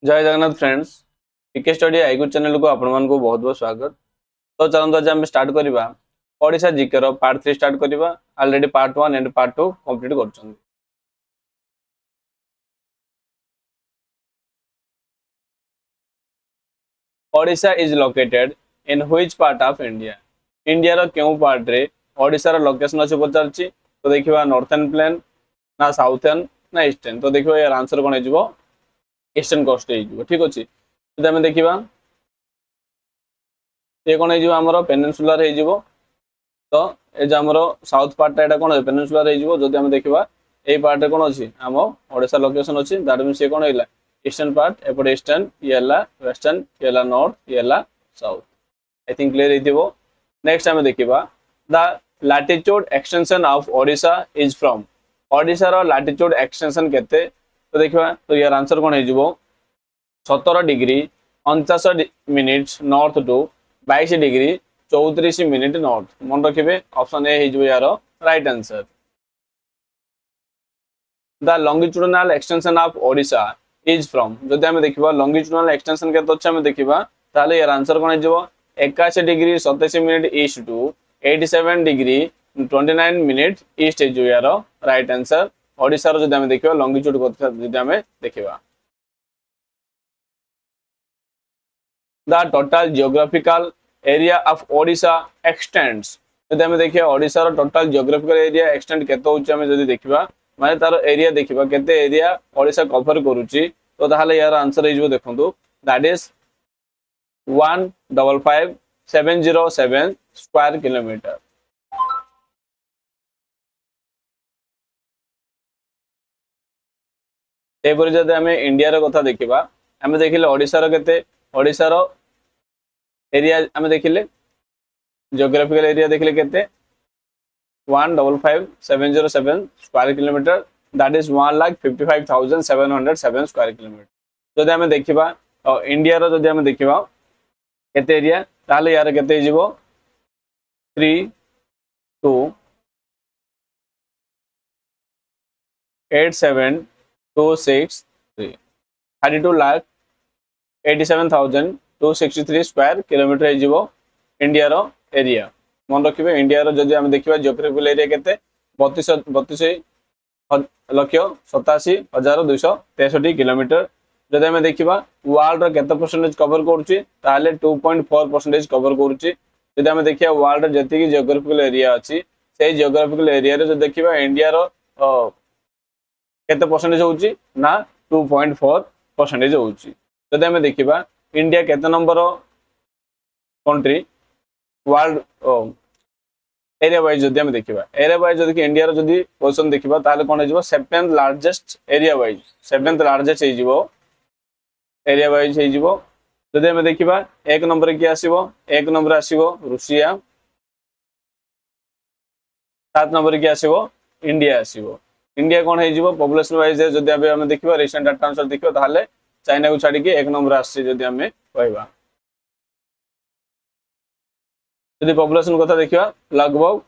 जय जगन्नाथ फ्रेंड्स। टीके study आईगु channel को आपण मानक बहुत बहुत स्वागत। तो चलते आज आम स्टार्ट करवा ओडिशा जीके पार्ट 3 स्टार्ट करवा। Already part 1 and part 2 complete कर। Odisha is located in which part of India? India रो क्यों पार्ट रे ओडिशा रो लोकेशन अछि पचारछि। तो देखिबा नॉर्थर्न प्लेन ना साउथर्न ना ईस्टर्न। तो देखिबा यार आंसर कोन हेजिवो ईस्टर्न कोस्ट हेजिवो। ठीक अछि। तो हम देखिबा ये कोन हेजिवो हमरो पेनिनसुलर हेजिवो। तो ए जे हमरो साउथ पार्ट एटा कोन पेनिनसुलर हेजिवो। जदि हम देखिबा ए पार्ट रे कोन अछि हम ओडिशा लोकेशन अछि। दैट मींस ये कोन हेला ईस्टर्न पार्ट। एपटे ईस्टर्न ये हला वेस्टर्न ये हला नॉर्थ ये हला साउथ। आई थिंक क्लियर हेतिबो। नेक्स्ट हम देखिबा the latitude extension of Odisha is from. Odisha रो लैटिट्यूड एक्सटेंशन केते? तो देखिबा तो यार आंसर कोन हेजिवो 17 degree 49 minutes north to 22 degree 34 minute north. मन रखिए ऑप्शन ए हो यार right answer. The longitudinal extension of Odisha is from. जदि हम देखिबा लॉन्गिट्यूडिनल एक्सटेंशन केते अछि हम देखिबा ताले यार आंसर कोन हेजिवो 81 degree 27 minute east to 87 degree 29 minute east हो यार राइट आंसर। ओडिशा रो जदि हम देखिबा लॉन्गिट्यूड कथा जदि हम देखिबा the total geographical area of Odisha extends। जदि हम देखिए ओडिशा रो टोटल जियोग्राफिकल एरिया एक्सटेंड केते होचे हम जदि देखिबा माने तार एरिया देखिबा केते एरिया ओडिशा कवर करूची। तो ताहाले यार आंसर हेजो देखंतु दैट इज 155,707 स्क्वायर किलोमीटर। एपरि जदि हम इंडिया रो कथा देखिबा हम देखिले ओडिशा रो केते ओडिशा रो एरिया हम देखिले जियोग्राफिकल एरिया देखिले केते 155,707 square kilometre. That is 1,55,707 square kilometre. जदि हम देखिबा इंडिया रो जदि हम देखिबा केते एरिया ताले यार केते हिजिवो 3,2,87,263 32 लाख 87,263 स्क्वायर किलोमीटर हेजिवो इंडिया रो एरिया। मन रखिबे इंडिया रो जदि हम देखिबा जियोग्राफिकल एरिया केते 32 लक्ष 87,263 किलोमीटर। जदि हम देखिबा वर्ल्ड रो केते परसेंटेज कवर करूची ताले 2.4% कवर करूची। जदि हम देखिबा वर्ल्ड रो जति की जियोग्राफिकल एरिया अछि सेही जियोग्राफिकल एरिया रे जदि देखिबा इंडिया रो केते परसेंटेज होउची ना 2.4% होउची। जदि हम देखिबा इंडिया केते number country world area wise जदि हम देखिबा एरिया वाइज जदि इंडिया रो जदि पोजीशन देखिबा ताले कोन हेजिवो 7th largest area wise 7th largest हेजिवो एरिया वाइज हेजिवो। जदि हम देखिबा एक नंबर की आसीबो एक नंबर आसीबो रूसिया 7 नंबर की आसीबो इंडिया आसीबो। इंडिया कोन हेजिवो पॉपुलेशन वाइज जदि हम देखिबा रिसेंट डाटा अनुसार देखिबा ताले चाइना को छाड़ी के एक नंबर आसी जदि हम कहबा। जदि पॉपुलेशन कथा देखिबा लगभग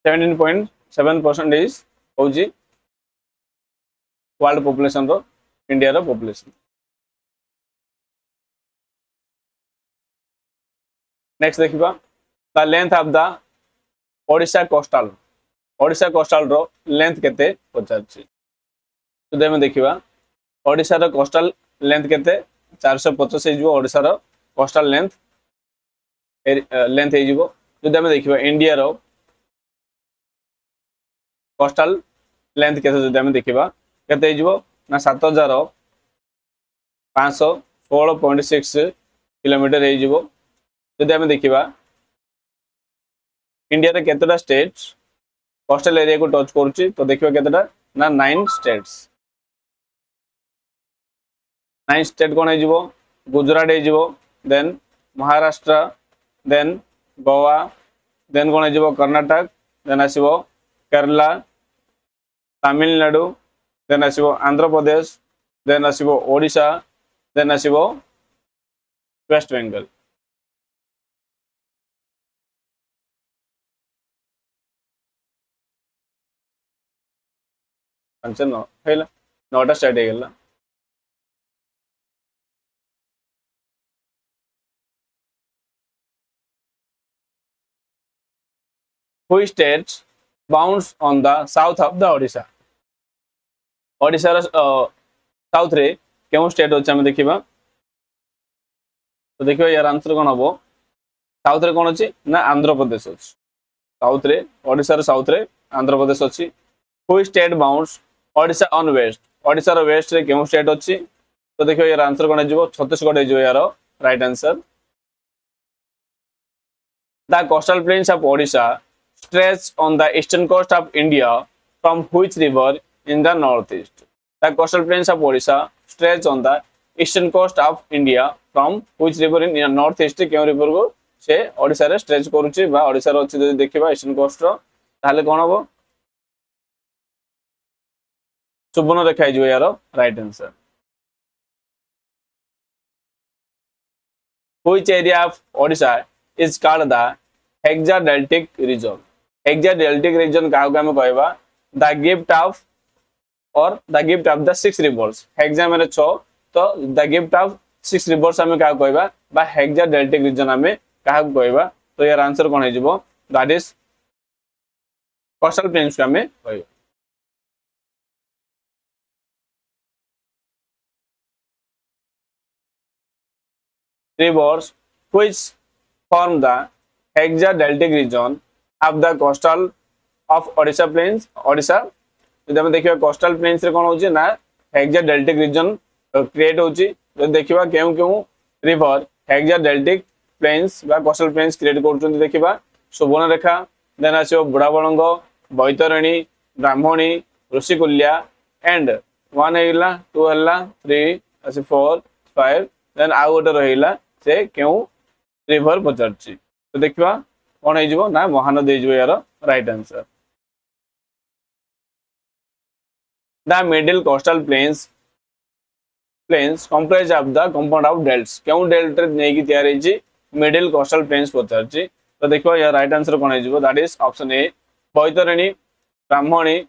17.7% होजी वर्ल्ड पॉपुलेशन रो इंडिया रो पॉपुलेशन। नेक्स्ट देखिबा the length of the Odisha coastal रो लेंथ केते पचारछि। जदि हम देखिबा ओडिशा रो कोस्टल लेंथ केते 450 हेजिवो ओडिशा रो कोस्टल लेंथ हेजिवो। जदि हम देखिबा इंडिया रो कोस्टल लेंथ केते जदि हम देखिबा केते हेजिवो ना 7,516.6 किलोमीटर हेजिवो। जदि हम देखिबा इंडिया रे केतेटा स्टेट्स कोस्टल एरिया को टच करूची तो देखिबा केतेटा ना 9 स्टेट्स। 9 स्टेट कोन हेजिवो गुजरात हेजिवो then Maharashtra then Goa then कोन हेजिवो कर्नाटक देन आसीबो केरला तमिलनाडु देन आसीबो आंध्र प्रदेश देन आसीबो ओडिशा देन आसीबो वेस्ट बेंगल। आंसर 9 हेला 9टा स्टेट हेगला। Which state bounds on the south of the Odisha? Odisha ର साउथ रे केउ स्टेट अछि हम देखिबा तो देखिबा यार आंसर कोन हबो साउथ रे कोन अछि ना आंध्र प्रदेश अछि साउथ रे ओडिसा रे साउथ रे आंध्र प्रदेश अछि which state bounds Odisha on west Odisha रो वेस्ट रे केउ स्टेट अछि तो देखिबा यार आंसर कोन हिजबो छत्तीसगढ़ हिजबो यार right answer the coastal planes of Odisha stretch on the eastern coast of India from which river in the northeast the coastal plains of Odisha stretch on the eastern coast of India from which river in northeast केउ river को से ओडिसा रे stretch करूची बा ओडिसा रो अछि जदि देखिबा eastern coast रो ताले कोन हबो सुबर्ण रेखा हिजबो यार right answer which area of Odisha is called the hexadeltic region hexadeltic region का हम कहबा the gift of or the gift of the six rivers hexa माने 6 तो the gift of six rivers हम का कहबा बा hexadeltic region हमें का कहबा तो यार आंसर कोन हिजबो that is coastal plains का हमें कहबा rivers which form the hexadeltic region of the coastal of Odisha plains Odisha जदि हम देखिबा कोस्टल प्लेन्स रे कोन होची ना हेक्साडेल्टिक रीजन क्रिएट होची जदि देखिबा केउ केउ रिवर हेक्साडेल्टिक प्लेन्स बा कोस्टल प्लेन्स क्रिएट करछन देखिबा सुबर्ण रेखा देन आछो बुढ़ाबळंग बैतरणी ब्राह्मणी ऋषिकुल्या एंड 1 हेला 2 हेला 3 आसे 4 5 देन आ गोटे रहिला से केउ रिवर पचरची तो देखिबा कोन हेजिबो ना महानदी हेजिबो यार right answer The middle coastal plains comprise of the compound of delts केउ डेल्ट रे नै कि तयार हेजी मिडिल कोस्टल प्लेन्स पचरची तो देखिबा यार राइट आंसर कोन हेजिबो that is option A Baitarani Brahmani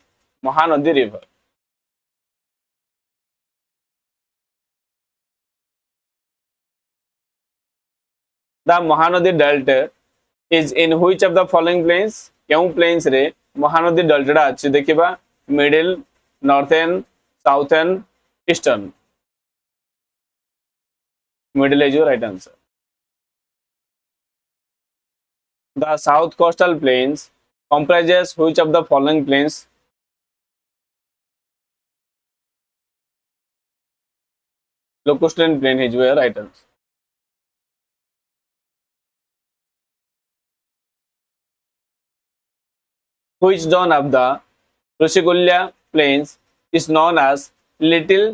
Mahanadi river The Mahanadi Delta is in which of the following plains केउ प्लेन्स रे महानदी डेल्टा अछि देखिबा middle northern southern eastern middle is your right answer the south coastal plains comprises which of the following plains Locustine plain is your right answer which zone of the Rushikulya plains is known as Little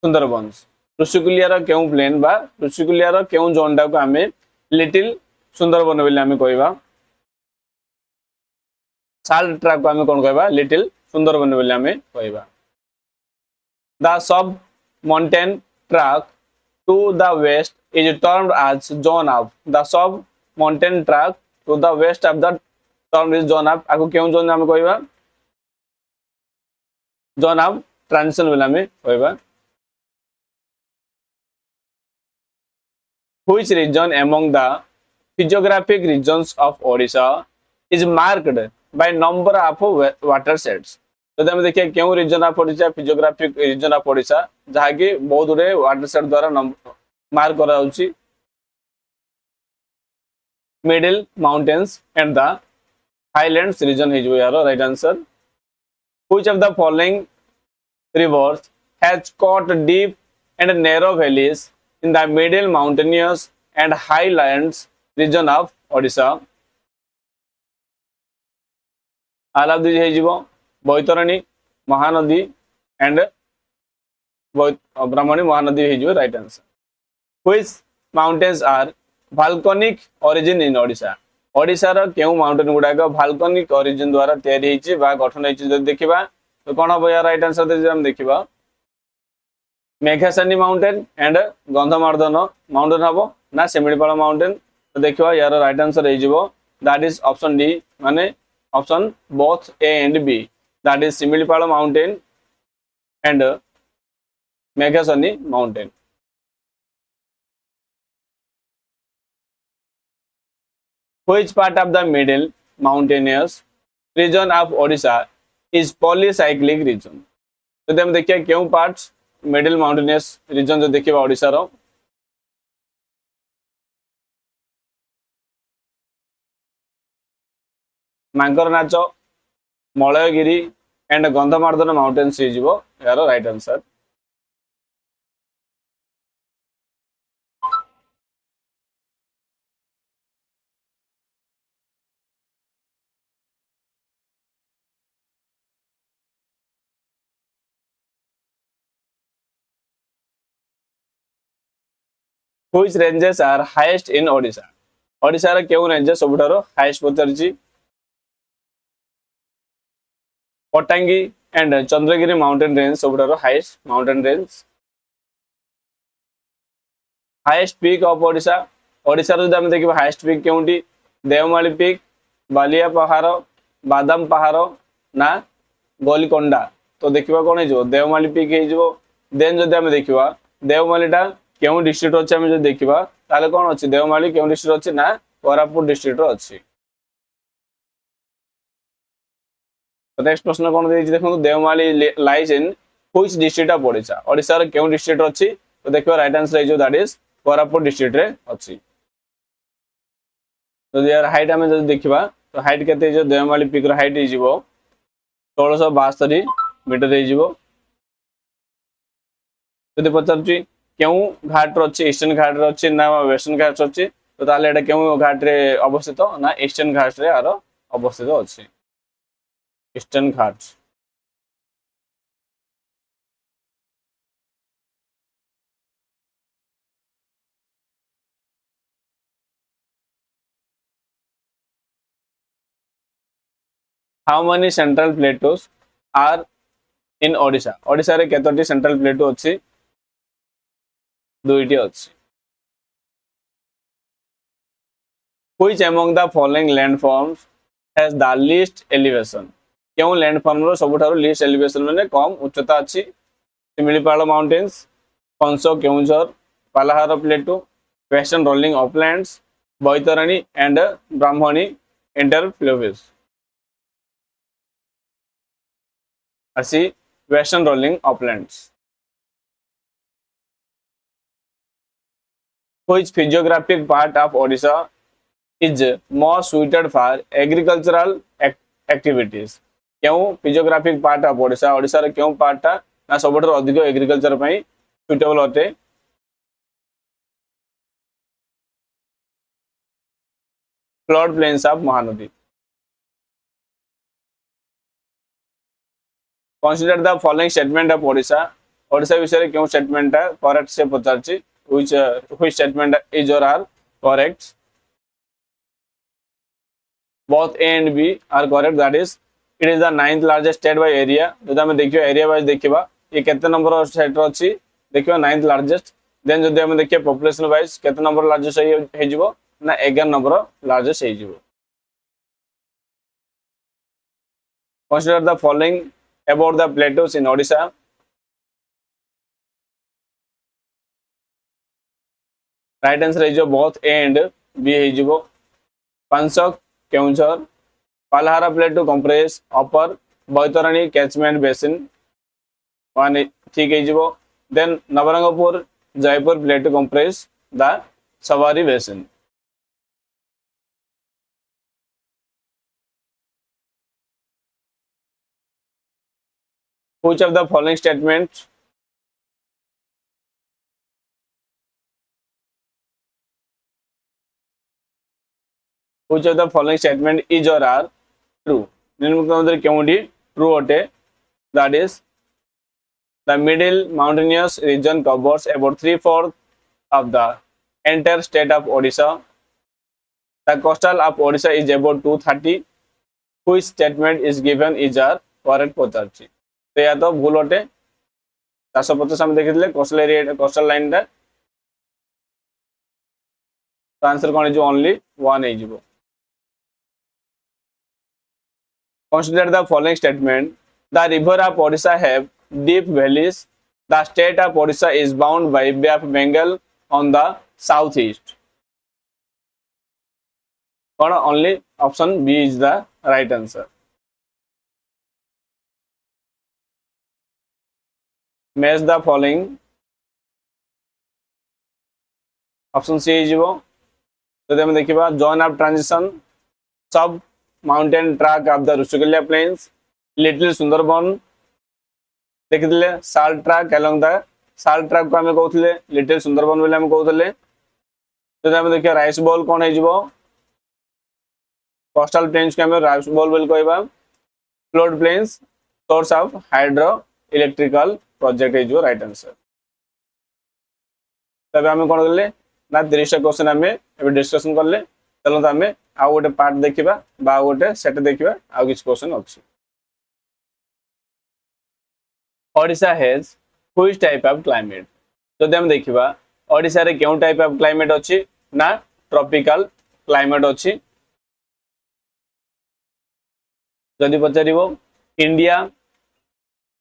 Sundarbans ऋषिकुलिया रो केउ plane बा ऋषिकुलिया रो केउ zone टा को हमें little Sundarban बोली हमें कहबा salt track को हमें कोन कहबा लिटिल सुंदरबन बोली हमें कहबा the sub mountain tract to the west is termed as zone of the sub mountain tract to the west of the term is zone of आको केउ जोन हमें कहबा जोन ऑफ ट्रांजिशन बोली हमें कहबा which region among the physiographic regions of Odisha is marked by number of watersheds तो हम देखिए केउ region of Odisha physiographic region of Odisha जहा कि बहुत गुडे वाटरशेड द्वारा मार्क करा होची middle mountains and the highlands region है जो यार right answer which of the following rivers has caught deep and narrow valleys in the middle mountainous and highlands region of Odisha all of these hejibo Baitarani Mahanadi and Brahmani Mahanadi हेजिबो right answer which mountains are volcanic origin in Odisha Odisha रो केउ mountain गुडा को volcanic origin द्वारा तयारी हेछि बा गठन हेछि जदि देखिबा तो कोन हो या राइट आंसर दे हम देखिबा मेघासनी माउंटेन एंड गंधमार्दन माउंटेन हबो ना सेमिडीपाल माउंटेन तो देखिबा यार राइट आंसर हे जिवो दैट इज ऑप्शन डी माने option both A and B that is Similipal mountain and Meghasani mountain which part of the middle mountainous region of Odisha is polycyclic region. जदि हम देखिए क्यों पार्ट्स मिडिल माउंटेनियस रीजन जो देखिए ओडिशा रो Mankarnacha Malayagiri and Gandhamardan mountains यार right answer. Which ranges are highest in Odisha? Odisha रे केउ रेंजेस सबुठारो हाईएस्ट पचारची Patangi and Chandragiri mountain range सबुठारो highest mountain range. Highest peak of Odisha Odisha रो जदि हम देखिबा हाईएस्ट पीक केउंटी देवमाली पीक बालिया पहाड़ बादाम पहाड़ ना गोलकोंडा। तो देखिबा कोन हेजो देवमाली पीक हेजो। देन जदि हम देखिबा देवमालीटा केउ डिस्ट्रिक्ट अछि हम जदि देखिबा ताले कोन अछि देवमाली केउ डिस्ट्रिक्ट अछि ना कोरापुट डिस्ट्रिक्ट रो अछि। तो नेक्स्ट प्रश्न कोन देछि देखो Deomali lies in which district of Odisha Odisha रो केउ डिस्ट्रिक्ट अछि। तो देखिबा राइट आंसर हेजो दैट इज कोरापुट डिस्ट्रिक्ट रे अछि। तो यार हाइट आमे जदि देखिबा तो हाइट केते हेजो देवमाली पीक रो हाइट हेजिवो 1672 मीटर हेजिवो। जदि पचारछि केउ घाट रो अछि ईस्टर्न घाट रो अछि ना वेस्टर्न घाट रो अछि तो ताले एटा केउ घाट रे अवस्थित ना ईस्टर्न घाट रे आरो अवस्थित अछि eastern Ghat. How many central plateaus are in Odisha Odisha रे केतोटी सेंट्रल प्लेटो अछि दुईटी अछि। Which among the following landforms has the least elevation क्यों लैंडफॉर्म रो सबुठारो लीस्ट एलिवेशन माने कम उच्चता अछि शिमिलीपाल माउंटेन्स कंसो Keonjhar Pallahara plateau western rolling uplands Baitarani and Brahmani interfluves asi western rolling uplands। Which physiographic part of Odisha is more suited for agricultural activities क्यों physiographic part of Odisha Odisha रे क्यों पार्टा ना सबुठारो अधिक एग्रीकल्चर पई सुटेबल होते flood plains of Mahanadi. Consider the following statement of Odisha Odisha विषय रे क्यों स्टेटमेंट करेक्ट से पचारछि which statement is or are correct both A and B are correct that is it is the ninth largest state by area। जदि हम देखियो area wise देखिबा ये केते नंबर ऑफ स्टेट रो अछि देखियो ninth largest। देन जदि हम देखियो पॉपुलेशन वाइज केते नंबर लार्जेस्ट हे जिवो ना 11 नंबर लार्जेस्ट हे जिवो। Consider the following about the plateaus in Odisha। Right answer है बोथ ए एंड बी है पांचक Keonjhar Pallahara plateau comprises upper Baitarani catchment basin one ठीक है। Then Nabarangpur Jeypore plateau comprises the Sabari basin. Which of the following statements which of the following statement is or are true निम्नलिखित केउंटी true अटे that is the middle mountainous region covers about 3/4 of the entire state of Odisha। The coastal of Odisha is about 230। Which statement is given is are correct पचारछि तो या तो भूल अटे 450 हम देखिथिले coastal area coastal line टा तो answer कोन है only 1 है जिवो। Consider the following statement the river of Odisha have deep valleys the state of Odisha is bound by Bay of Bengal on the southeast। कौन only option B is the right answer match the following option C हो जदि हम देखा zone of transition sub mountain track of the Rushikulya plains little Sundarban देखिए salt track along the salt track को आम कहते little Sundarban बोली आम कहते जब आम देखिए राइस बॉल कौन हो कोस्टल प्लेन्स को आम राइस बॉल बोली कहवा flood plains source of hydro electrical project हो राइट आंसर तब आम कौन कले ना 30 क्वेश्चन आम डिस्कसन कले चलो आम आउ गोटे पार्ट देखा गोटे सेट देखा आउ किसी क्वेश्चन अच्छी Odisha has which type of climate जदि हम देखा ओडिशा रे केउ टाइप ऑफ क्लाइमेट अच्छी ना ट्रॉपिकल क्लाइमेट अच्छी जदि पचार इंडिया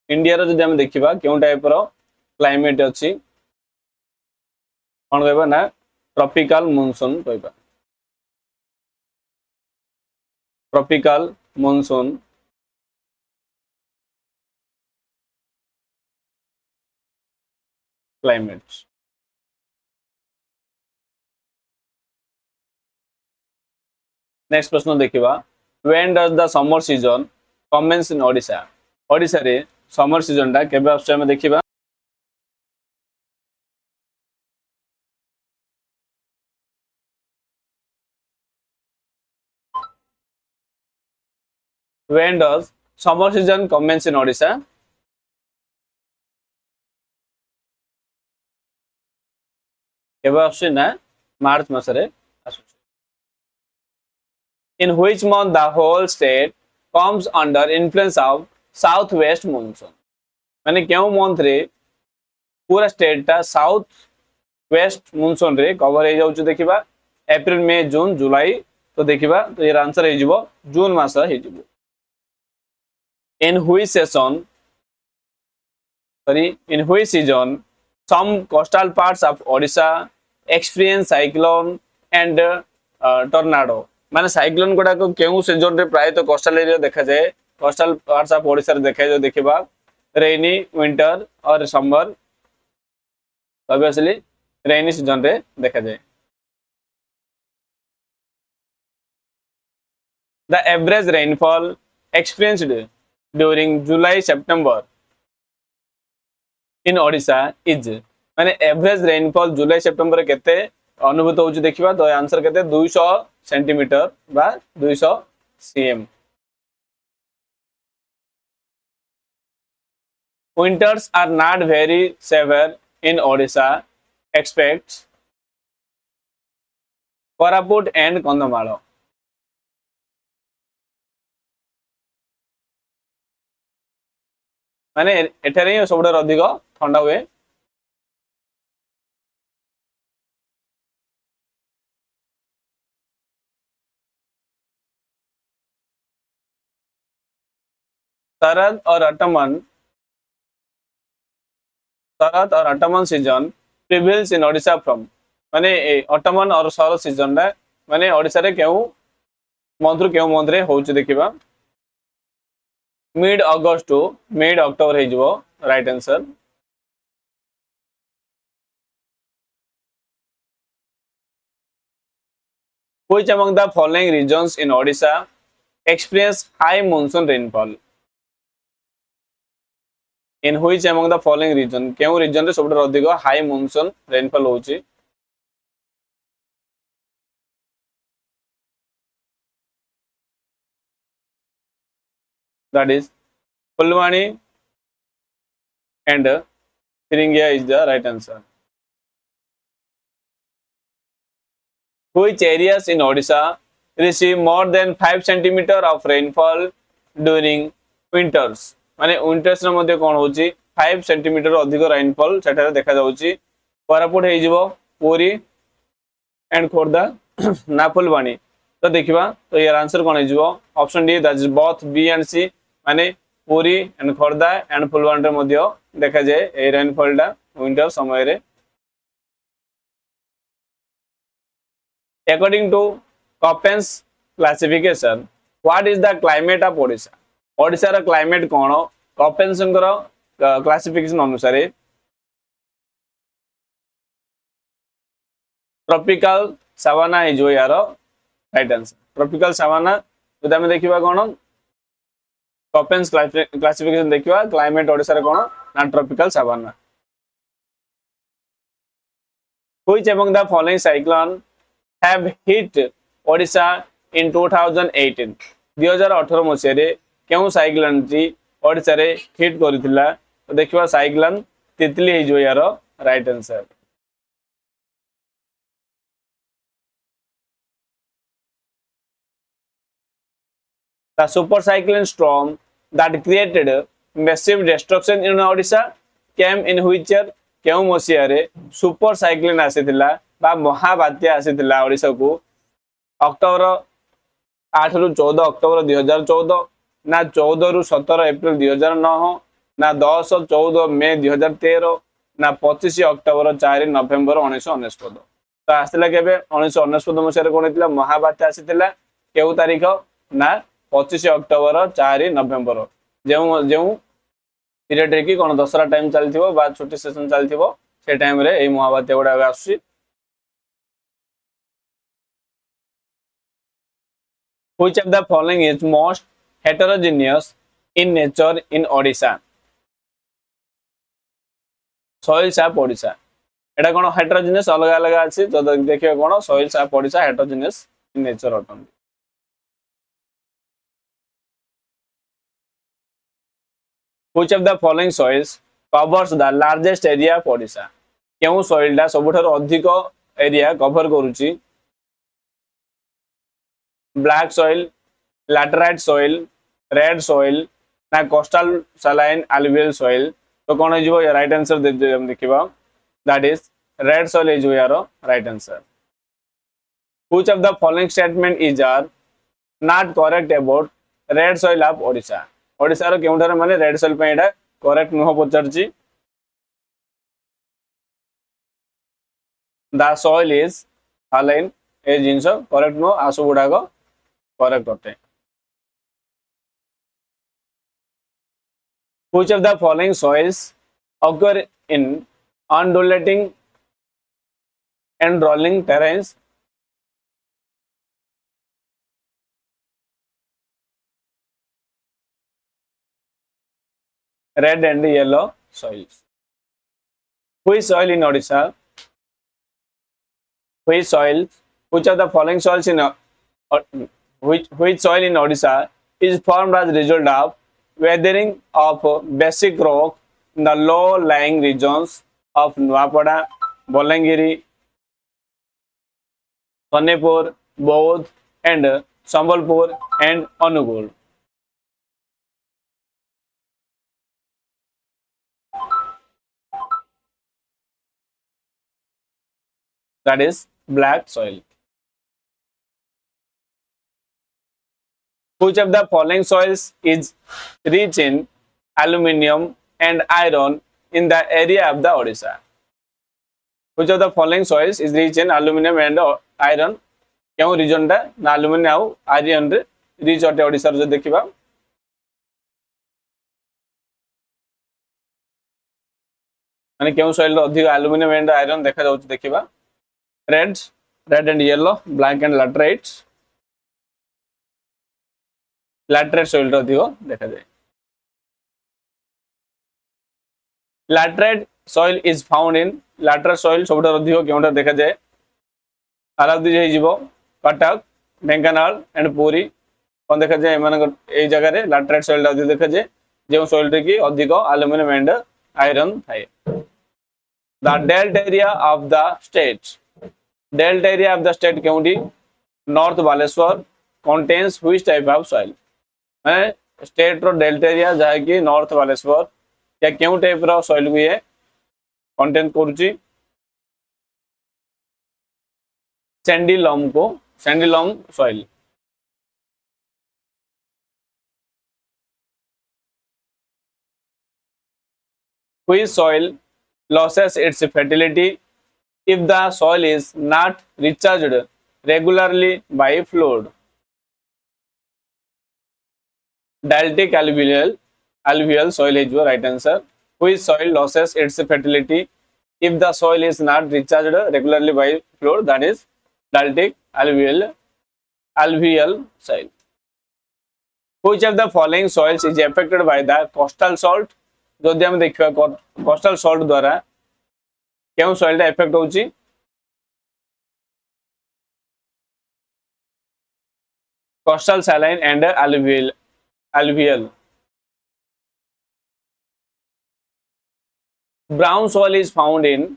इंडिया रो जदि हम देखा केउ टाइप रो क्लाइमेट अच्छी कौन कहबा ना ट्रॉपिकल मॉनसून कहबा ट्रॉपिकल मॉनसून क्लाइमेट नेक्स्ट प्रश्न देखिबा when does the summer season commences in Odisha Odisha रे समर सीजन टा केबे आछे हम देखिबा when does summer season commences in Odisha केबे आछे ना मार्च मासरे आछे in which month the whole state comes under influence of southwest monsoon माने केउ मंथ रे पूरा स्टेट टा साउथ वेस्ट monsoon रे कवर हो जाउछ देखिबा अप्रैल मई जून जुलाई तो देखिबा तो ये आंसर हो जिवो जून मास हो जिवो in which season sorry in which season some coastal parts of Odisha experience cyclone and tornado माने साइक्लोन गुडा को केउ सीजन रे प्राय तो कोस्टल एरिया देखा जाए कोस्टल पार्ट्स ऑफ ओडिसा रे देखा जाए देखिबा रेनी विंटर और समर ऑब्वियसली रेनी सीजन रे देखा जाए the average rainfall experienced during July September in Odisha is माने एवरेज रेनफॉल जुलाई सेप्टेम्बर केते अनुभूत होउछ देखिबा तो आंसर केते 200 सेंटीमीटर बा 200 CM winters are not very severe in Odisha except Koraput and Kondhamala माने एठारे ही सबडर अधिक ठंडा हुए शरद और ottoman season prevails in Odisha from माने ऑटमन और शरद सीजन रे माने ओडिशा रे केउ मंथ रे होउछ देखिबा mid August to mid October हे जिवो right answer which among the following regions in Odisha experience high monsoon rainfall in which among the following region केउ रीजन रे सबडर अधिक हाई monsoon रेनफॉल होउची that is Fulwani and Thiringia is the right answer which areas in Odisha receive more than 5 centimeter of rainfall during winters माने winters रे मध्ये कोन होची 5 centimetre अधिक रेनफॉल सेठारे देखा जाउची कोरापुट हे जिवो पुरी एंड खोर्धा ना फुलवाणी तो देखिबा तो यार आंसर कोन हे जिवो option D that is both B and C माने पुरी एंड खोर्धा एंड फुलवाणी रे मध्ये देखा जाए ए रेनफॉल टा विंटर समय रे according to Koppens classification what is the climate of Odisha Odisha रो क्लाइमेट कोन कॉपेंसन रो क्लासिफिकेशन अनुसार ट्रॉपिकल सावाना इज यार राइट आंसर ट्रॉपिकल सावाना जदि हम देखिबा कोन कॉपेंस क्लासिफिकेशन देखिबा क्लाइमेट ओडिशा रो कोन ना tropical savanna which among the following cyclone have hit Odisha in 2018 2018 मसिया रे केउ साइक्लोन टी ओडिसा रे हिट करथिला तो देखिबा साइक्लोन तितली हे जो यार right answer the super cyclone storm that created massive destruction in Odisha came in which year केउ मसिया रे सुपर साइक्लोन आसीथिला बा महाबात्या आसीथिला ओडिसा को अक्टोबर 8 रु 14 अक्टोबर 2014 ना 14 रु 17 अप्रैल 2009 ना 10 14 मे 2013 ना 25 अक्टोबर 4 नवेम्बर 1999 तो आसीला केबे 1999 मसिया रे कोन हेतिला महाबात्या आसीथिला केउ तारीख ना 25 अक्टोबर 4 नवेम्बर जेउ जेउ पीरियड रे की कोन दसरा टाइम चलथिबो बा छुट्टी सेशन चलथिबो से टाइम रे एई महाबात्या गुडा आसी which of the following is most heterogeneous in nature in Odisha soils of Odisha Etah cone heterogeneous अलग अलग अछि तो देखियो कोन soils of Odisha heterogeneous in nature अटन which of the following soils covers the largest area of Odisha केउ soil दा सबुठार अधिक area cover करूची black soil laterite soil red soil ना coastal saline alluvial soil तो कौन है जो राइट आंसर दे हम देखिबा दैट इज रेड soil है जो यार right answer which of the following statement is are not correct about red soil of Odisha Odisha रो केउठार माने रेड soil पे एटा करेक्ट नुह पचरची द soil is saline ए जिंस करेक्ट नो आसु गुडा को करेक्ट होते which of the following soils occur in undulating and rolling terrains red and yellow soils which soil in Odisha which soil which of the following soils in which soil in Odisha is formed as a result of weathering of basic rock in the low lying regions of Nuapada, Bolangiri, Sonepur, Bodh and Sambalpur and Anugul. That is black soil. Which of the following soils is rich in aluminium and iron in the area of the Odisha? Which of the following soils is rich in aluminium and iron? क्यों region टा ना aluminium आउ iron रे rich अटे ओडिसा रो देखिबा माने क्यों soil रो अधिक aluminium and iron देखा जाउछ देखिबा red and yellow black and laterite soil रो अधिक देखा जाय laterite soil is found in laterite soil सबटा अधिक केउटा देखा जाय आरादी जे जीवो कटक ढेंकानाल एंड पुरी कोन देखा जाय मन ए जगह रे laterite soil अधिक देखा जाय जे soil रे की अधिक aluminum and iron थाए the delta area of the state केउटी north Baleswar contains which type of soil माने स्टेट रो डेल्टा एरिया जहा कि नॉर्थ बालेश्वर या केउ टाइप रो सॉइल को ये कंटेन करूची Sandy Lomb soil which soil loses its fertility if the soil is not recharged regularly by flood Deltic alluvial soil is your right answer. Which soil loses its fertility if the soil is not recharged regularly by flood? That is Deltic alluvial soil. Which of the following soils is affected by the coastal salt? যদি ଆମେ ଦେଖିବା coastal salt ଦ୍ୱାରା କେଉଁ soil ଟା affect ହେଉଛି? Coastal saline and alluvial. Brown soil is found in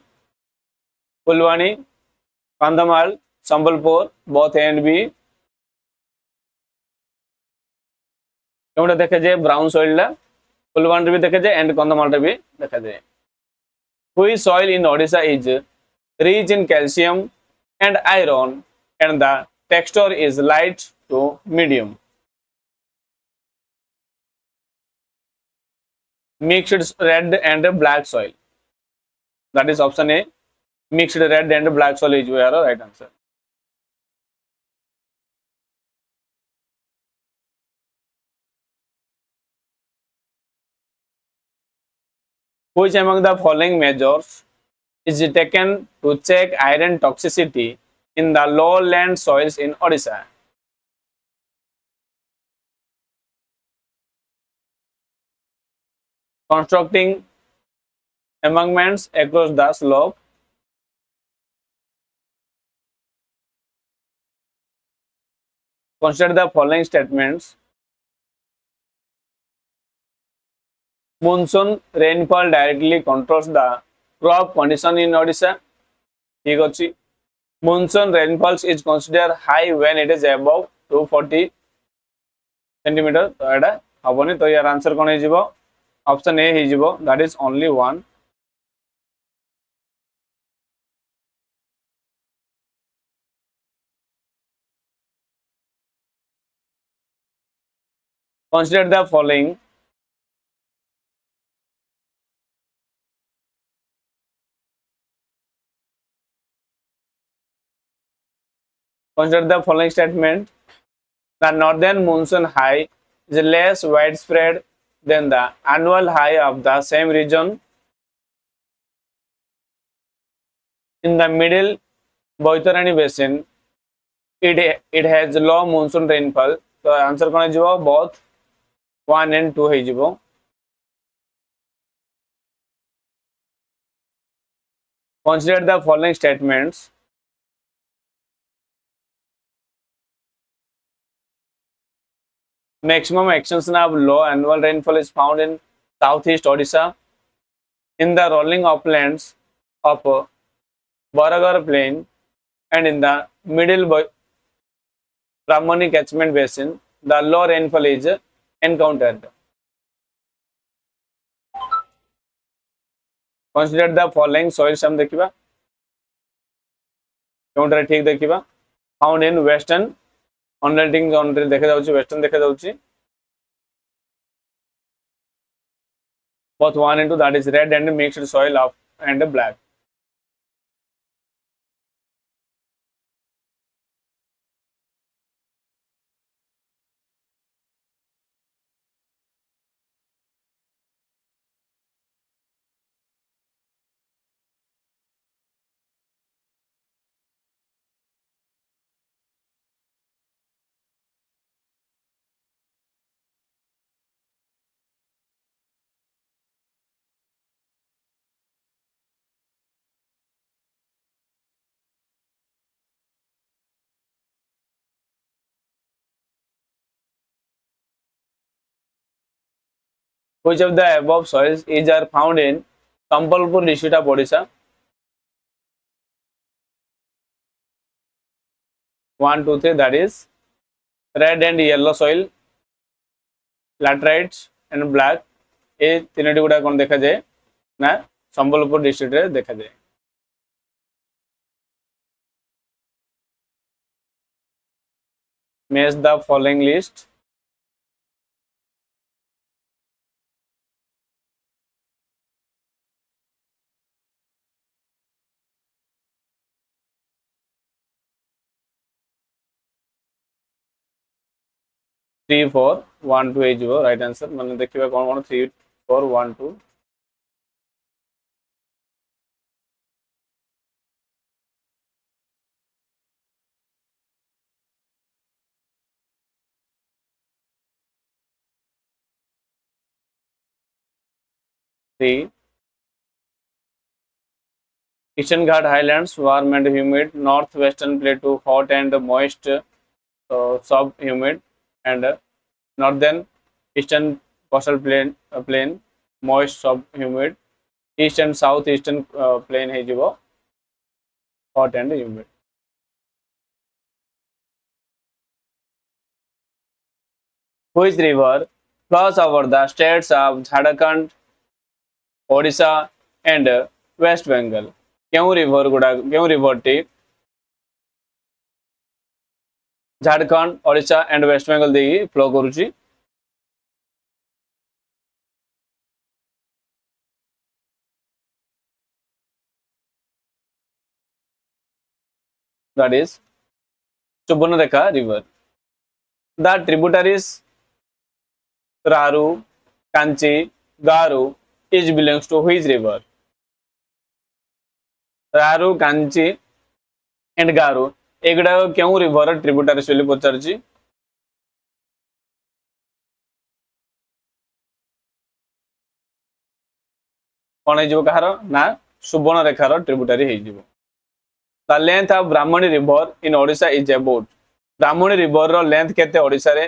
Pulwani, Kandhamal, Sambalpur, both A and B. କେଉଁଟା ଦେଖାଯାଏ brown ସଏଲଟା ଫୁଲବାଣୀରେ ବି ଦେଖାଯାଏ and କନ୍ଧମାଳରେ ବି ଦେଖାଯାଏ. Which soil in Odisha is rich in calcium and iron and the texture is light to medium? Mixed red and black soil. That is option A. Mixed red and black soil is your right answer. Which among the following measures is taken to check iron toxicity in the lowland soils in Odisha? Constructing embankments across the slope, consider the following statements. Monsoon rainfall directly controls the crop condition in Odisha. ठीक अच्छी. Monsoon rainfalls is considered high when it is above 240 centimeter. तो एटा हबनी तो यार answer कोन हेजिबो option A हेजिबो that is only one. Consider the following. Consider the following statement. The northern monsoon high is less widespread than the annual high of the same region. In the middle Boitarani basin, it has low monsoon rainfall. So answer कोन हेजिबो both 1 and 2 हेजिबो. Consider the following statements. Maximum extension of low annual rainfall is found in southeast Odisha, in the rolling uplands of Baragar plain, and in the middle Brahmani catchment basin. The low rainfall is encountered. Consider the following soils हम देखिबा. कोनटा ठीक देखिबा. Found in western unrelating zone रे देखा जाउची, western देखा जाउची. Both 1 and 2, that is red and mixed soil of and black. Which of the above soils is are found in Sambalpur district of Odisha? 1, 2, 3, that is red and yellow soil, laterites and black. ए तीनोटी गुडा कौन देखा जाए ना Sambalpur district रे देखा जाए. Match the following list. Three, 4. 1 2 हे जिवो right answer माने देखिबा कोन कोन 3 4 1 2 3 Eastern Ghat Highlands warm and humid, northwestern plateau hot and moist, sub-humid, and northern eastern coastal plain moist sub-humid, east and southeastern plain हे जिवो hot and humid. Which river flows over the states of Jharkhand, Odisha, and West Bengal? क्यों river टी Jharkhand Odisha and West Bengal देकी flow करूची that is Subarnarekha river the tributaries Raru Kanchi Garu is belongs to which river Raru Kanchi and Garu एगुड़ा क्यों river tributaries बोली पचारची कौन है कहार ना सुवर्णरेखार ट्रिब्यूटरी हो The length of Brahmani river in Odisha is about Brahmani river रो लेंथ केते ओडिसा रे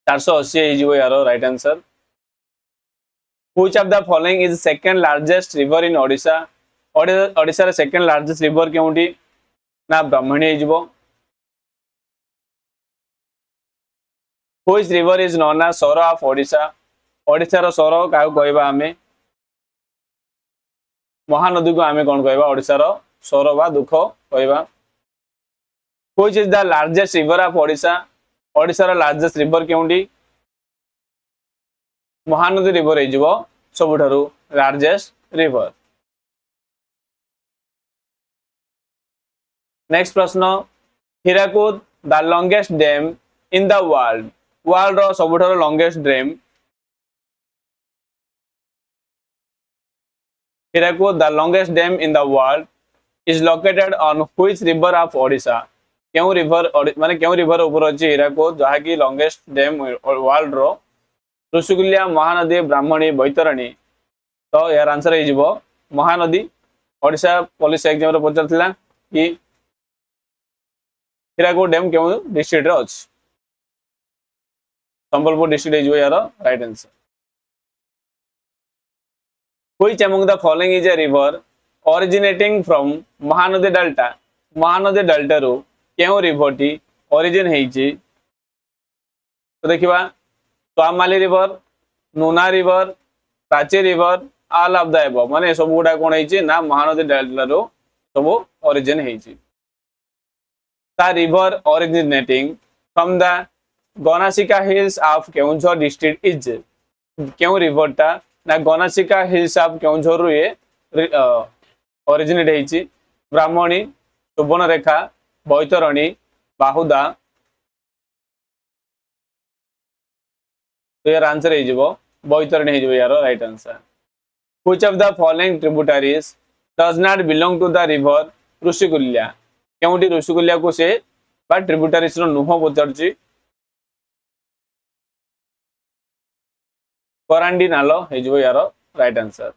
480 ହେଇଯିବ यारो right answer Which of the following is second largest river in Odisha Odisha रे सेकंड लार्जेस्ट रिवर केउंटी ना ब्राह्मणी ହେଇଯିବ Which river is known as Soro of Odisha Odisha रो सरो cow कहबा हमें महानदी को आमे कौन कहबा ओडिसा रो सौर बा दुख कहबा Which is the largest river of Odisha Odisha रो लार्जेस्ट रिवर केउंडी महानदी रिवर हे जिवो सबुठारु लार्जेस्ट रिवर नेक्स्ट प्रश्न Hirakud the longest dam in the world रो सबुठारु longest dam Hirakud, the longest dam in the world, is located on which river of Odisha? क्यों river माने क्यों रिवर ऊपर अछि हीराकुद जहा की लॉन्गेस्ट डैम वर्ल्ड रो ऋषिकुल्या महानदी ब्राह्मणी बैतरणी तो यार आंसर हे जिवो महानदी ओडिशा पुलिस एग्जाम रे पचरथिला कि हीराकुद डैम क्यों डिस्ट्रिक्ट रे अछि संबलपुर डिस्ट्रिक्ट हे जिवो यार right answer Which among the following is a river originating from Mahanadi Delta? Mahanadi Delta रो क्यों रिवर टी ओरिजिन हेइची तो देखिबा स्वामाली river Nuna river Prachi river all of the above माने सब गुडा कोन हेइची ना महानदी डेल्टा रो सब ओरिजिन हेइची the river originating from the Gonasika hills of Keonjhar district is क्यों रिवर टा ना गनासिका हिल्स ऑफ केउंझर रो ये ओरिजिनेट हेची ब्राह्मणी सुवर्णरेखा बैतरणी बाहुदा तो यार आंसर हे जिवो बैतरणी हे जिवो यार right answer Which of the following tributaries does not belong to the river ऋषिकुल्या केउंटी ऋषिकुल्या को से बा ट्रिब्यूटरीज रो नुह पचरची Korandi Nalo हेजिवो यारो right answer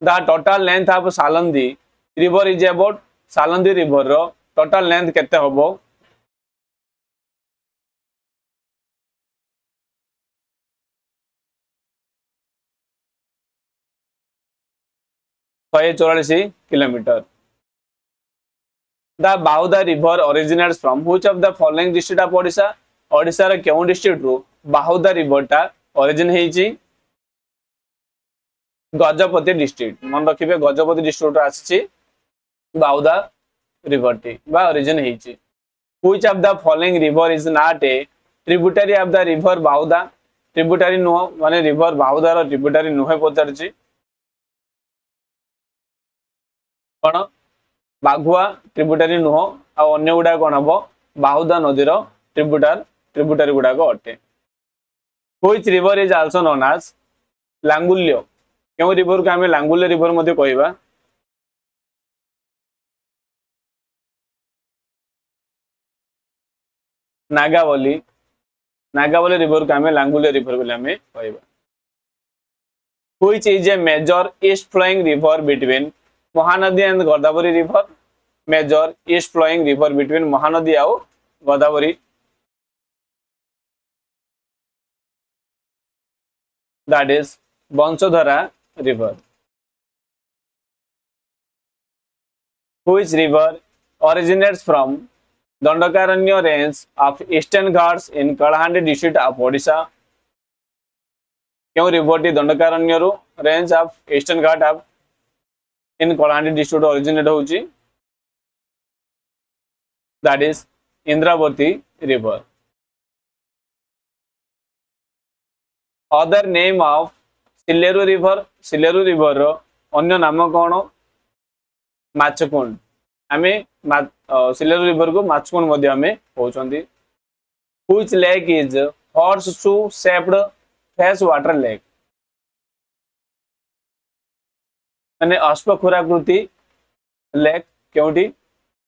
the total length of Salandi river is about Salandi river रो टोटल लेंथ केते होबो 144 kilometre the Bahuda river originates from which of the following district of Odisha Odisha रे केउ डिस्ट्रिक्ट रो बाहुदा रिवर टा ओरिजिन हेची गजपति डिस्ट्रिक्ट मन रखिबे गजपति डिस्ट्रिक्ट रो आसीची बाहुदा रिवर टी बा ओरिजिन हेची which of the following river is not a tributary of the river Bahuda tributary no माने रिवर बाहुदा रो ट्रिब्यूटरी नुहे पचारची कोन बाघुआ ट्रिब्यूटरी नुह आ अन्य गुडा कोन हबो बाहुदा नदी रो ट्रिब्यूटरी गुड़ाक अटे। Which river is also known as Langulya, क्यों रिवर को आम लांगुल्य रिवर मध्य कहवा? नागावली, नागावली रिवर को आम लांगुल्य रिवर बोली आम कहवा। Which is a major east flowing river between Mahanadi and Godavari river? Major east flowing river between Mahanadi आउ Godavari? That is Vamsadhara river. Which river originates from Dandakaranya range of Eastern Ghats in Kalahandi district of Odisha? क्यों river टी Dandakaranya range of eastern Ghat of in Kalahandi district originate होची? That is Indravati river. Other name of Sileru river, Sileru river रो अन्य नाम कौन? माचकुंड, आमे सिलेरु river को माचकुंड मध्य आमे कहउछंती। Which lake is horseshoe shaped fresh water lake? माने अश्वखुराकृति लेक क्योंटी?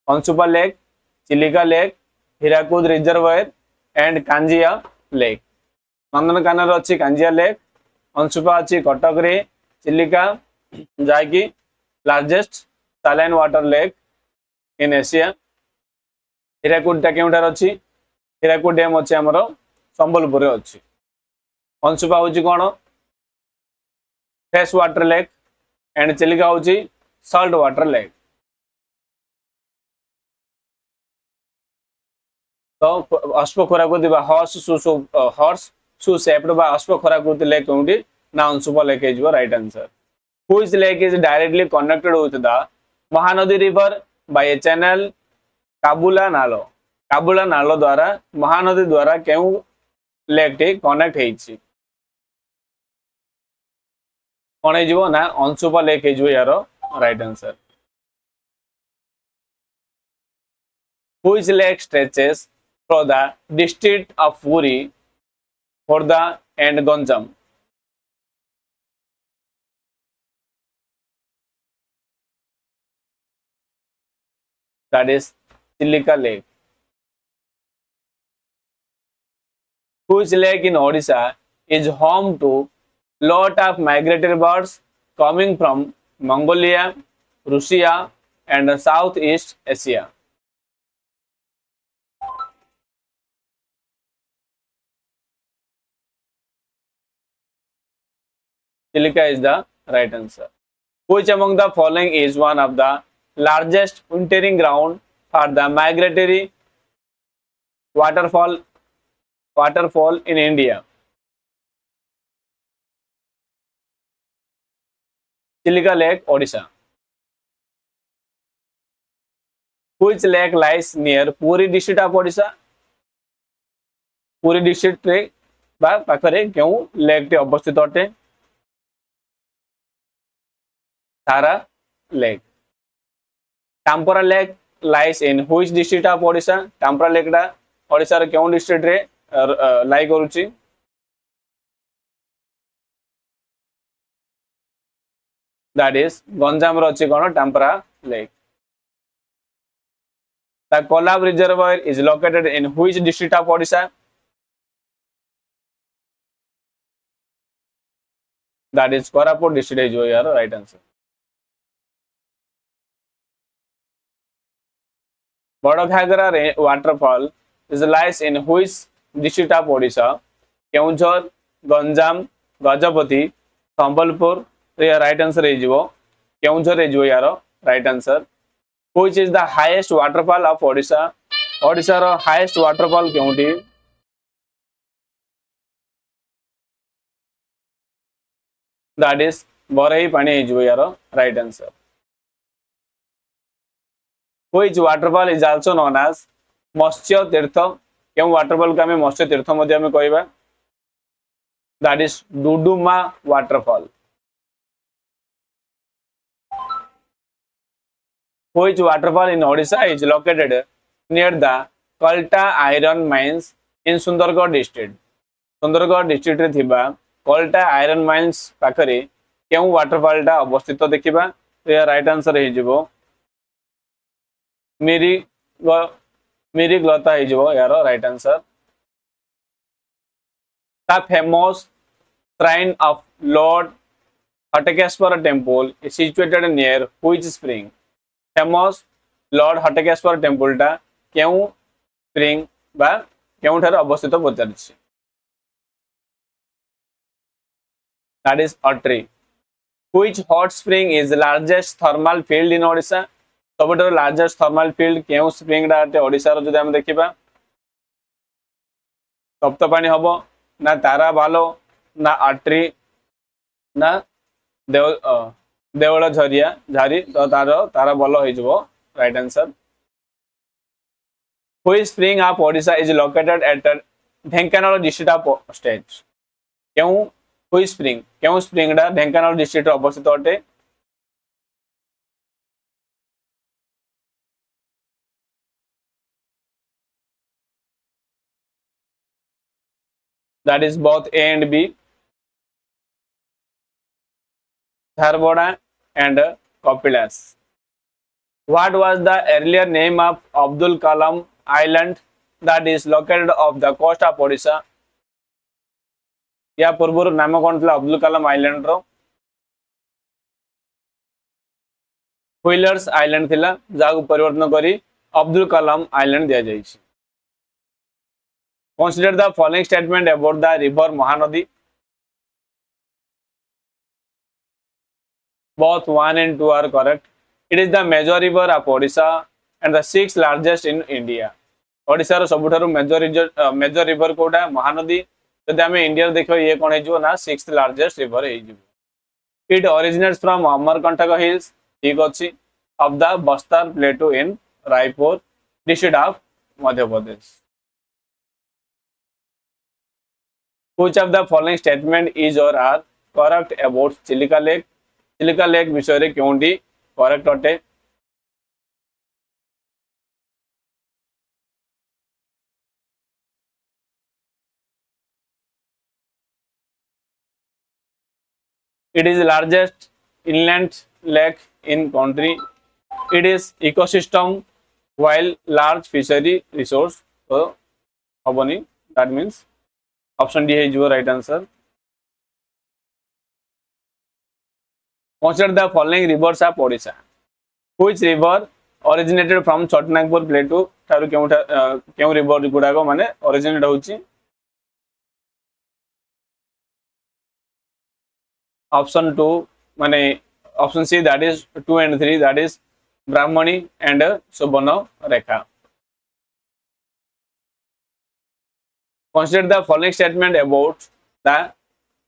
Anshupa lake, Chilika lake, Hirakud reservoir and Kanjia lake. Nandankanan अच्छी कांजिया लेक, अंशुपा अच्छी कटक रे, चिलिका जाकि largest saline water lake in Asia. Hirakud केउंटार अच्छी? हीराकुद डैम अच्छी आमर संबलपुर अच्छी। अंशुपा हूँ कौन? Fresh water lake and Chilika हूँ सॉल्ट वाटर लेक। तो अश्वखुराकृति हॉर्स शू शेप्ड बा अश्वखुराकृति लेक कोउंटी ना? Anshupa lake is right answer. Which lake is directly connected with the Mahanadi river by a channel Kabula Nalo? Kabula Nalo द्वारा महानदी द्वारा केउ लेक टी कनेक्ट हेछि? कौन हो ना? अंशुपा लेक हो यार right answer. Which lake stretches from the district of Puri, Khordha and Ganjam? That is Chilika lake. Which lake in Odisha is home to lot of migratory birds coming from Mongolia, Russia and Southeast Asia? Chilika is the right answer. Which among the following is one of the largest wintering ground for the migratory waterfall in India? Chilika Lake, Odisha. Which lake lies near Puri district of Odisha? Puri district रे बा पाखरे केउ lake टे अवस्थित अटे? Thara Lake. Tampara Lake lies in which district of Odisha? Tampara Lake टा ओडिशा रे केउ डिस्ट्रिक्ट रे लाई करूची? दैट इज गंजाम रो अछि कोन? Tampara lake. The Kolab reservoir is located in which district of Odisha? That is Koraput district is your right answer. Bada Ghagra waterfall is lies in which district of Odisha? Keonjhar, Ganjam, Gajapati, Sambalpur? Right answer हो केउंझर हो यार right answer. Which is the highest waterfall of Odisha? Odisha रो highest waterfall केउंटी? That is Barehipani हो यार right answer. Which waterfall is also known as मत्स्य तीर्थ? केउ waterfall को आम मत्स्य तीर्थ मध्य आम कहबा? That is Duduma waterfall. Which waterfall in Odisha is located near the Kalta iron mines in Sundargarh district Sundargarh district रे थिबा कल्टा आयरन माइंस पाखरे केउ वाटरफॉल अवस्थित देखिबा तो या राइट आंसर हे जिवो मिरी मिरिग्लता हे जिवो यार right answer the famous shrine of Lord Hatakeshwara temple is situated near which spring? Famous Lord Hatakeshwara temple टा केउ spring बा केउठारे अवस्थित पचारिछि that is Atri. Which hot spring is the largest thermal field in Odisha? सबुठाରୁ largest thermal field केउ spring टा अटे ओडिसा रो जदि हम देखिबा तप्तपानी हबो ना ताराबालो ना आट्री ना देवल झरिया झारी तो तारा बल हो right answer which spring of Odisha is located at Dhenkanal district of state क्यों व्हिच स्प्रिंग क्यों स्प्रिंग डा ढेंकानाल डिस्ट्रिक्ट अवस्थित अटे that is both A and B Dharbada and Kapilas What was the earlier name of Abdul Kalam Island that is located off the coast of Odisha? या पूर्व नाम कौन था अब्दुल कलाम आइलैंड रो व्हीलर्स आइलैंड थिला जागु परिवर्तन करी अब्दुल कलाम आइलैंड दिया जाइछि Consider the following statement about the river Mahanadi. Both 1 and 2 are correct. It is the major river of Odisha and the sixth largest in India. Odisha रो सबुठारु मेजर रिवर कोडा महानदी जदि आमे इंडिया देखो ये कोन हेजो ना सिक्स्थ लार्जेस्ट रिवर हेजो it originates from Amarkantak hills ठीक अछि of the Bastar plateau in Raipur district of Madhya Pradesh which of the following statement is or are correct about Chilika lake विषय रे केउंडी करेक्ट अटे It is the largest inland lake in country. It is ecosystem while large fishery resource. So, Habani, that means option D is your right answer. Consider the following rivers of Odisha. Which river originated from Chotnagpur Plateau? Taru केउ river गुडाको माने originate होची option 2 माने option C that is 2 and 3 that is Brahmani and Subana Rekha. Consider the following statement about the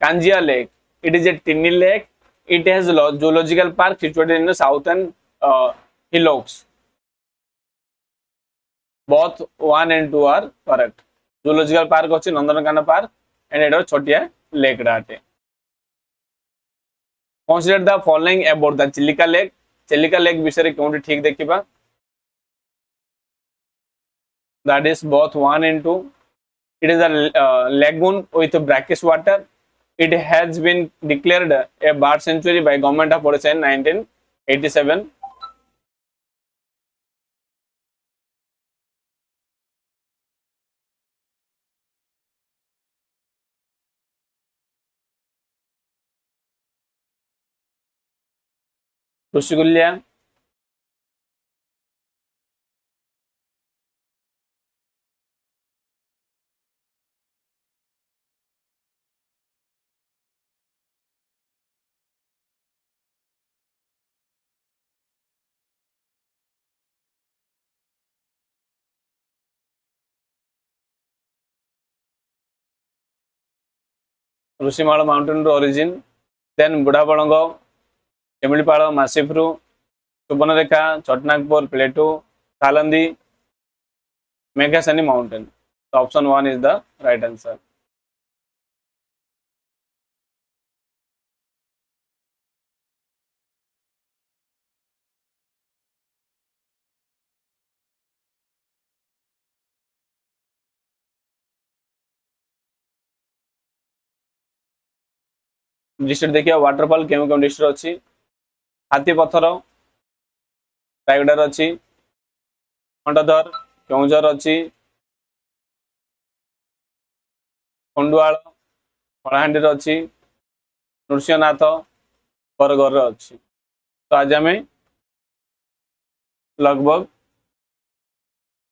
Kanjia Lake. It is a tiny lake. It has a zoological park situated in the southern hillocks. Both 1 and 2 are correct. Zoological park होची Nandankanan park and एडो छोटिया lake डाटे. Consider the following about the Chilika Lake. Chilika Lake विषय क्यों ठीक देखिबा that is both 1 and 2. It is a lagoon with brackish water. It has been declared a bird sanctuary by government of Odisha in 1987. Rushikulya Rushimala mountain रो origin then Budhabalanga Similipal मासिफ्रु Subarnarekha Chotanagpur plateau तालंदी Meghasani mountain option 1 is the right answer. District देखिए waterfall केउं केउं district अच्छी हाथी पथर रायगड़ा अच्छी खंडधर केउझर अच्छी खंडुआल कलाहांडी अच्छी नृसिंहनाथ बरगढ़ अच्छी। तो आज आम लगभग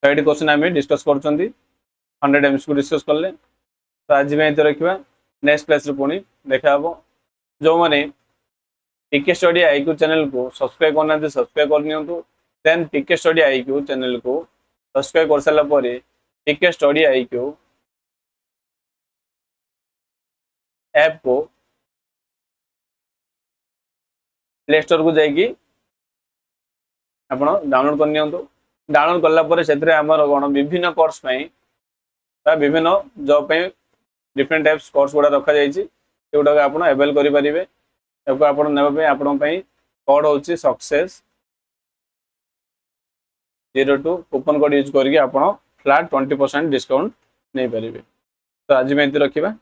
100 क्वेश्चन आम डिस्कस कर 100 एमसीक्यू डिस्कस कले। तो आज में रखा नेक्स्ट क्लास पुणी देखा जो मैंने टीके स्टडी आईक्यू चैनल को सब्सक्राइब करना सब्सक्राइब करनी देन टीके स्टडी आईक्यू चैनल को सब्सक्राइब कर सारा टीके स्टडी आईक्यू ऐप को प्ले स्टोर को जाइए आप डाउनलोड करनी डाउनलोड कलापर से कौन विभिन्न कोर्स विभिन्न जॉब डिफरेंट टाइप्स कोर्स गुड़ा रखा जाटा आप अवेल करेंगे आप कोड हूँ सक्सेस 02 कूपन कोड यूज करके आप फ्लैट 20% डिस्काउंट नहीं पारे। तो आज में रखा